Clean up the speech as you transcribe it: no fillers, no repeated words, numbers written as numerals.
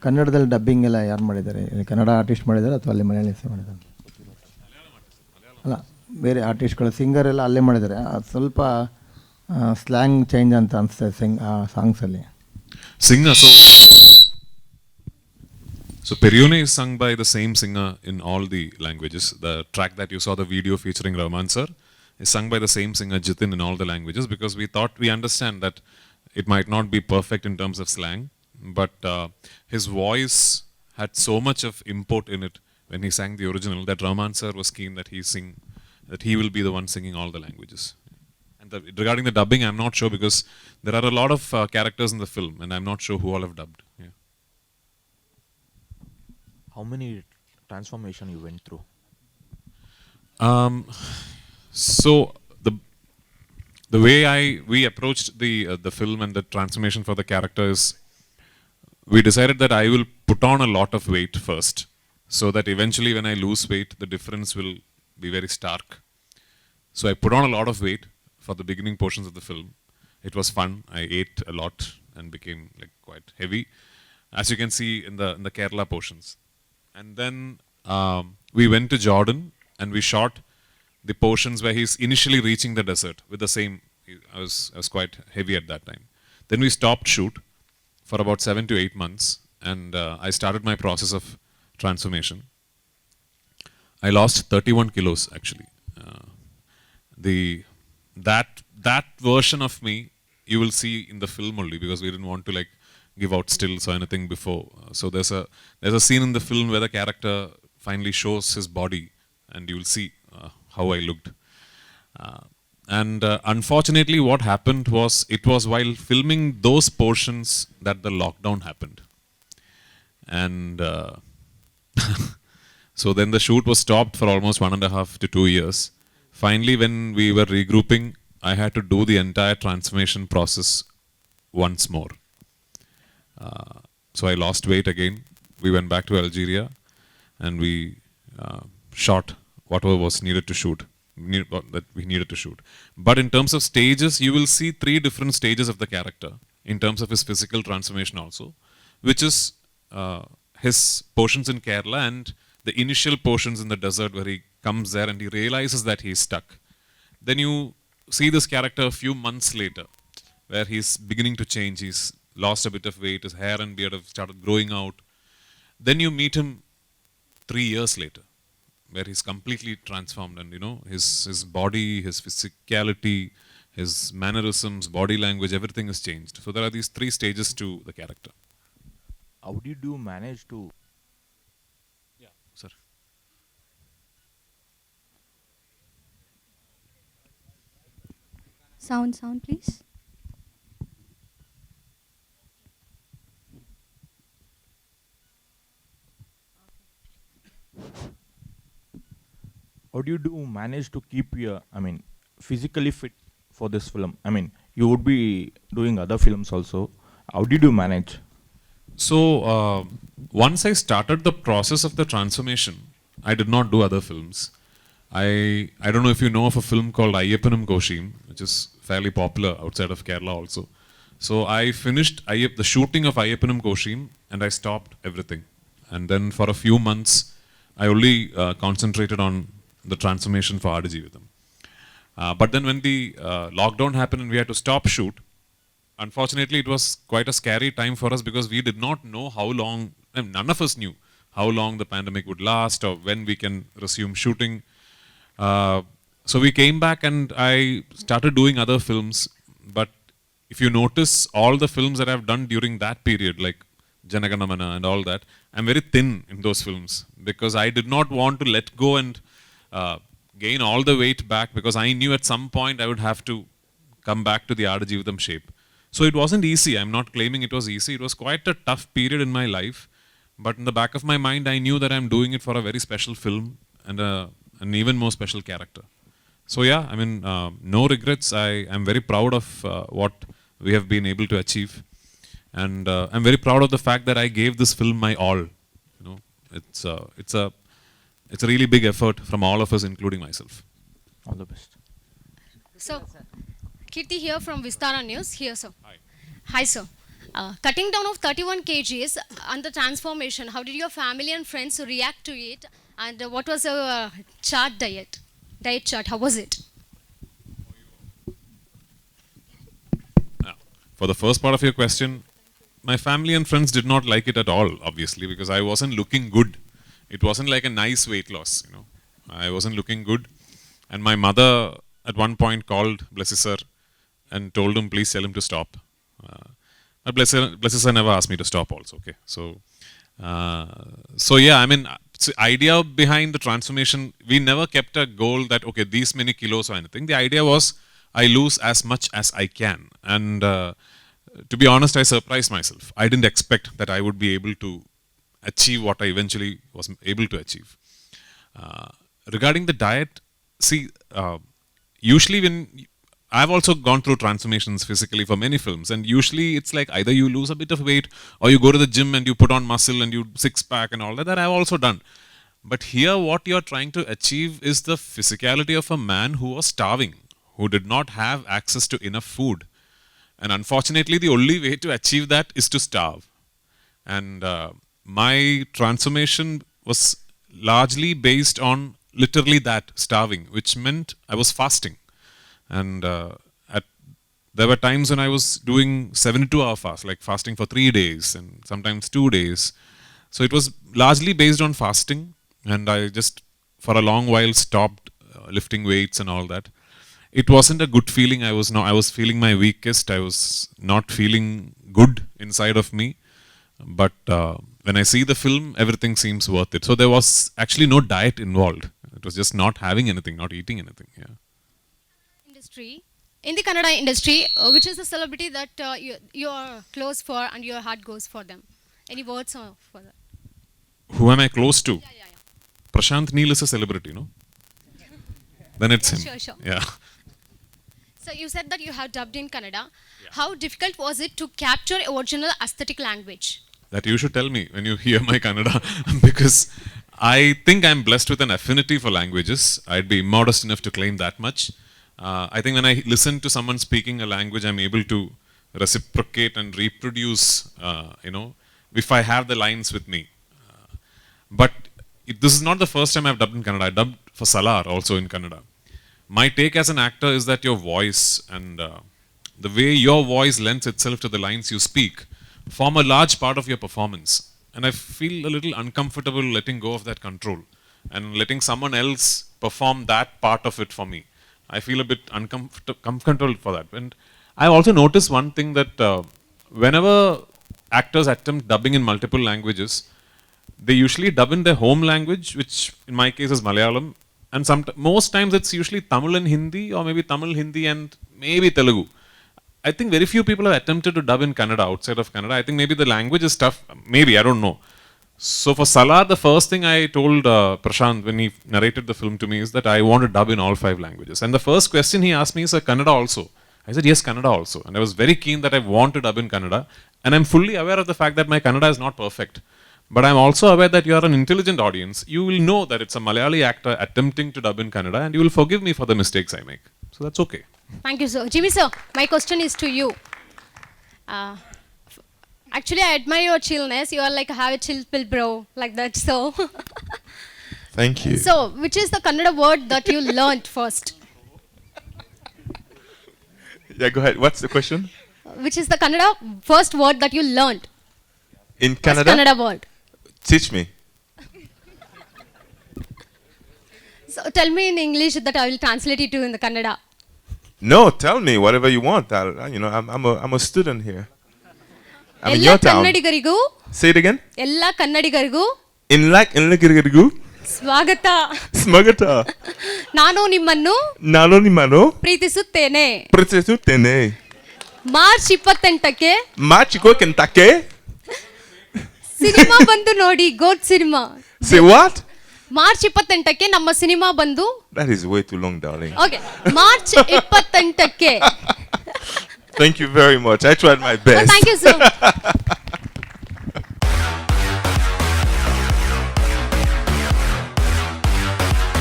ಕನ್ನಡದಲ್ಲಿ ಡಬ್ಬಿಂಗ್ ಎಲ್ಲ ಯಾರು ಮಾಡಿದ್ದಾರೆ? ಕನ್ನಡ ಆರ್ಟಿಸ್ಟ್ ಮಾಡಿದ್ದಾರೆ ಅಥವಾ ಅಲ್ಲಿ ಮಲಯಾಳಿಸ್ ಮಾಡಿದ್ದಾರೆ? ಅಲ್ಲ, ಬೇರೆ ಆರ್ಟಿಸ್ಟ್ಗಳು ಸಿಂಗರ್ ಎಲ್ಲ ಅಲ್ಲೇ ಮಾಡಿದ್ದಾರೆ. ಅದು ಸ್ವಲ್ಪ ಸ್ಲ್ಯಾಂಗ್ ಚೇಂಜ್ ಅಂತ ಅನಿಸ್ತದೆ ಆ ಸಾಂಗ್ಸಲ್ಲಿ. Singer, so Periyone is sung by the same singer in all the languages. The track that you saw, the video featuring Rahman sir, is sung by the same singer Jitin in all the languages, because we understand that it might not be perfect in terms of slang, but his voice had so much of import in it when he sang the original that Rahman sir was keen that he will be the one singing all the languages. And regarding the dubbing, I'm not sure, because there are a lot of characters in the film, and I'm not sure who all have dubbed. Yeah. How many transformation you went through? So the way we approached the film and the transformation for the character is, we decided that I will put on a lot of weight first, so that eventually when I lose weight, the difference will be very stark. So I put on a lot of weight for the beginning portions of the film. It was fun. I ate a lot and became like quite heavy, as you can see in the Kerala portions. And then we went to Jordan and we shot the portions where he's initially reaching the desert with the same. I was quite heavy at that time. Then we stopped shoot for about 7 to 8 months, and I started my process of transformation. I lost 31 kilos actually. That version of me you will see in the film only, because we didn't want to like give out stills or anything before. So there's a scene in the film where the character finally shows his body, and you will see how I looked. And unfortunately, what happened was, it was while filming those portions that the lockdown happened, and so then the shoot was stopped for almost 1.5 to 2 years. Finally, when we were regrouping, I had to do the entire transformation process once more. So I lost weight again. We went back to Algeria, and we shot whatever was needed to shoot. That we needed to shoot. But in terms of stages, you will see 3 different stages of the character in terms of his physical transformation also, which is his portions in Kerala and the initial portions in the desert where he comes there and he realizes that he is stuck. Then you see this character a few months later, where he's beginning to change. He's lost a bit of weight, his hair and beard have started growing out. Then you meet him 3 years later, where he's completely transformed, and you know, his body, his physicality, his mannerisms, body language, everything has changed. So there are these 3 stages to the character. How did you manage to? Yeah, sir. Sound, please. How do you manage to keep your, physically fit for this film? You would be doing other films also. How did you manage? So once I started the process of the transformation, I did not do other films. I don't know if you know of a film called Ayyappanam Koshim, which is fairly popular outside of Kerala also. So I finished the shooting of Ayyappanam Koshim, and I stopped everything. And then for a few months, I only concentrated on the transformation for Aadujeevitham. But then when the lockdown happened and we had to stop shoot, unfortunately it was quite a scary time for us, because we did not know how long, none of us knew how long the pandemic would last or when we can resume shooting. So we came back and I started doing other films. But if you notice, all the films that I've done during that period, like Janaganamana and all that, I'm very thin in those films, because I did not want to let go and gain all the weight back, because I knew at some point I would have to come back to the Aadujeevitham shape. So it wasn't easy. I'm not claiming it was easy. It was quite a tough period in my life. But in the back of my mind, I knew that I'm doing it for a very special film and an even more special character. So yeah, no regrets. I'm very proud of what we have been able to achieve. And I'm very proud of the fact that I gave this film my all. You know, it's a really big effort from all of us, including myself. All the best. So, Kirti here from Vistara News. Here, sir. Hi, sir. Cutting down of 31 kgs and the transformation, how did your family and friends react to it? And what was your diet chart, how was it? For the first part of your question, my family and friends did not like it at all, obviously, because I wasn't looking good. It wasn't like a nice weight loss, you know. I wasn't looking good. And my mother at one point called Blessisar and told him, please tell him to stop. But Blessisar never asked me to stop also, okay. So yeah, I mean, the idea behind the transformation, we never kept a goal that, okay, these many kilos or anything. The idea was, I lose as much as I can. And to be honest, I surprised myself. I didn't expect that I would be able to achieve what I eventually was able to achieve. Regarding the diet, see, usually when I've also gone through transformations physically for many films, and usually it's like either you lose a bit of weight or you go to the gym and you put on muscle and you six pack and all that. That I've also done. But here, what you're trying to achieve is the physicality of a man who was starving, who did not have access to enough food. And unfortunately, the only way to achieve that is to starve. And my transformation was largely based on literally that, starving, which meant I was fasting. And there were times when I was doing 72-hour fast, like fasting for 3 days and sometimes 2 days. So it was largely based on fasting. And I just, for a long while, stopped lifting weights and all that. It wasn't a good feeling. I was feeling my weakest. I was not feeling good inside of me. But when I see the film, everything seems worth it. So there was actually no diet involved. It was just not having anything, not eating anything. Yeah. In the Kannada industry, which is the celebrity that you are close for and your heart goes for them? Any words for that? Who am I close to? Yeah. Prashant Neel is a celebrity, no? Then it's him. Sure. Yeah. So you said that you have dubbed in Kannada. Yeah. How difficult was it to capture original aesthetic language? That you should tell me when you hear my Kannada, because I think I'm blessed with an affinity for languages. I'd be modest enough to claim that much. I think when I listen to someone speaking a language, I'm able to reciprocate and reproduce, if I have the lines with me. But this is not the first time I've dubbed in Kannada. I dubbed for Salar also in Kannada. My take as an actor is that your voice and the way your voice lends itself to the lines you speak form a large part of your performance. And I feel a little uncomfortable letting go of that control and letting someone else perform that part of it for me. I feel a bit uncomfortable for that. And I also noticed one thing that whenever actors attempt dubbing in multiple languages, they usually dub in their home language, which in my case is Malayalam. And most times it's usually Tamil and Hindi, or maybe Tamil, Hindi and maybe Telugu. I think very few people have attempted to dub in Kannada outside of Kannada. I think maybe the language is tough. Maybe, I don't know. So for Salar, the first thing I told Prashant when he narrated the film to me is that I want to dub in all 5 languages. And the first question he asked me is, Kannada also? I said, yes, Kannada also. And I was very keen that I want to dub in Kannada. And I'm fully aware of the fact that my Kannada is not perfect. But I'm also aware that you are an intelligent audience. You will know that it's a Malayali actor attempting to dub in Kannada, and you will forgive me for the mistakes I make. So that's okay. Thank you, sir. Jimmy, sir, my question is to you. Actually, I admire your chillness. You are like, have a chill pill, bro, like that. So, thank you. So, which is the Kannada word that you learnt first? Yeah, go ahead. What's the question? Which is the Kannada first word that you learnt? In Kannada? First Kannada word. Teach me. So, tell me in English that I will translate it to in the Kannada. No, tell me whatever you want. I'm a student here. I'm in Ella your town. Kannadigarigoo. Say it again. Ella Kannadigarigoo. Kannadigarigoo. ಸ್ವಾಗತ. ಸ್ವಾಗತ. ನಾನು ನಿಮ್ಮನ್ನು ಪ್ರೀತಿಸುತ್ತೇನೆ. March 28ಕ್ಕೆ cinema ಬಂದು ನೋಡಿ, ಗೋಟ್ cinema. Say what? March 28ಕ್ಕೆ ನಮ್ಮ cinema ಬಂದು. That is way too long, darling. Okay. March 28ಕ್ಕೆ. Thank you very much. I tried my best. Thank you, sir.